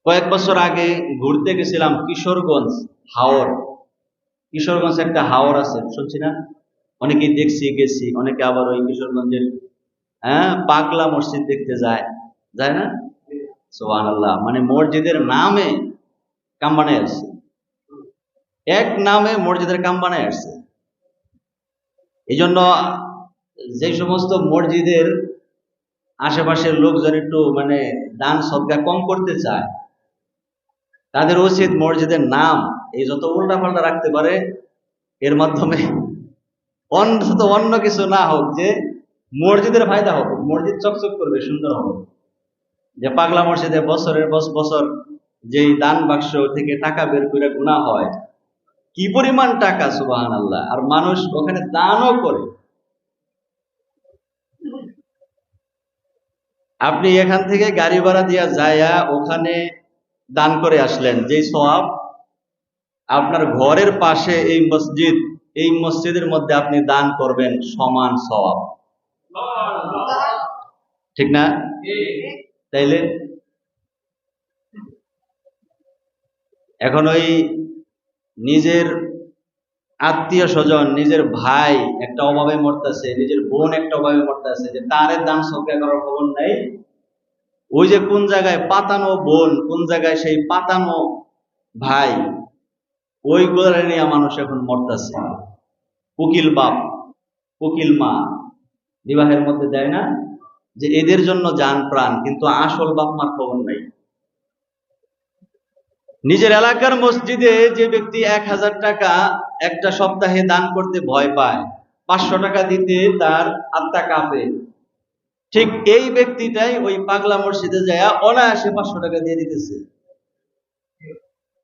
কয়েক বছর আগে ঘুরতে গেছিলাম কিশোরগঞ্জ হাওর। কিশোরগঞ্জ একটা হাওর আছে, শুনছি না? অনেকেই দেখছি, গেছি, অনেকে আবার ওই কিশোরগঞ্জের পাগলা মসজিদ দেখতে যায়, যায় না? সুবহানাল্লাহ, মানে মসজিদের নামে কাম বানায় আসছে, এক নামে মসজিদের কাম বানায় আসছে। এই জন্য যে সমস্ত মসজিদের আশেপাশের লোকজন একটু মানে দান সদকা কম করতে চায়, তাদের উচিত মসজিদের নাম এই যত উল্টা পাল্টা রাখতে পারে, এর মাধ্যমে অন্তত অন্য কিছু না হোক, যে মসজিদের ফায়দা হবে, মসজিদ চকচক করবে, সুন্দর হবে। যে পাগলা মসজিদে বছরের বছর যেই দান বাক্স থেকে টাকা বের করে গুনাহ হয়, কি পরিমাণ টাকা, সুবহানাল্লাহ, আর মানুষ ওখানে দানও করে। আপনি এখান থেকে গাড়ি ভাড়া দিয়া যায়া ওখানে দান করে আসলেন, যেই সওয়াব আপনার ঘরের পাশে এই মসজিদ, এই মসজিদের মধ্যে আপনি দান করবেন সমান সওয়াব, ঠিক না? তাইলে এখন ওই নিজের আত্মীয় স্বজন, নিজের ভাই একটা অভাবে মরতেছে, নিজের বোন একটা অভাবে মরতেছে, যে তারে দান সদকা করার খবর নাই। ওই যে কোন জায়গায় পাতানো বোন, কোন জায়গায় সেই পাতানো ভাই, ওইগুলো নিয়ে মানুষ এখন মরতেছে। উকিল বাপ, উকিল মা বিবাহের মধ্যে দেয় না, যে এদের জন্য জান প্রাণ, কিন্তু আসল বাপ মার খবর নাই। নিজের এলাকার মসজিদে যে ব্যক্তি 1000 টাকা একটা সপ্তাহে দান করতে ভয় পায়, 500 টাকা দিতে তার আত্মা কাঁপে, ঠিক এই ব্যক্তিটাই ওই পাগলা মসজিদে যায় অনায়াসে 500 টাকা দিয়ে দিতেছে।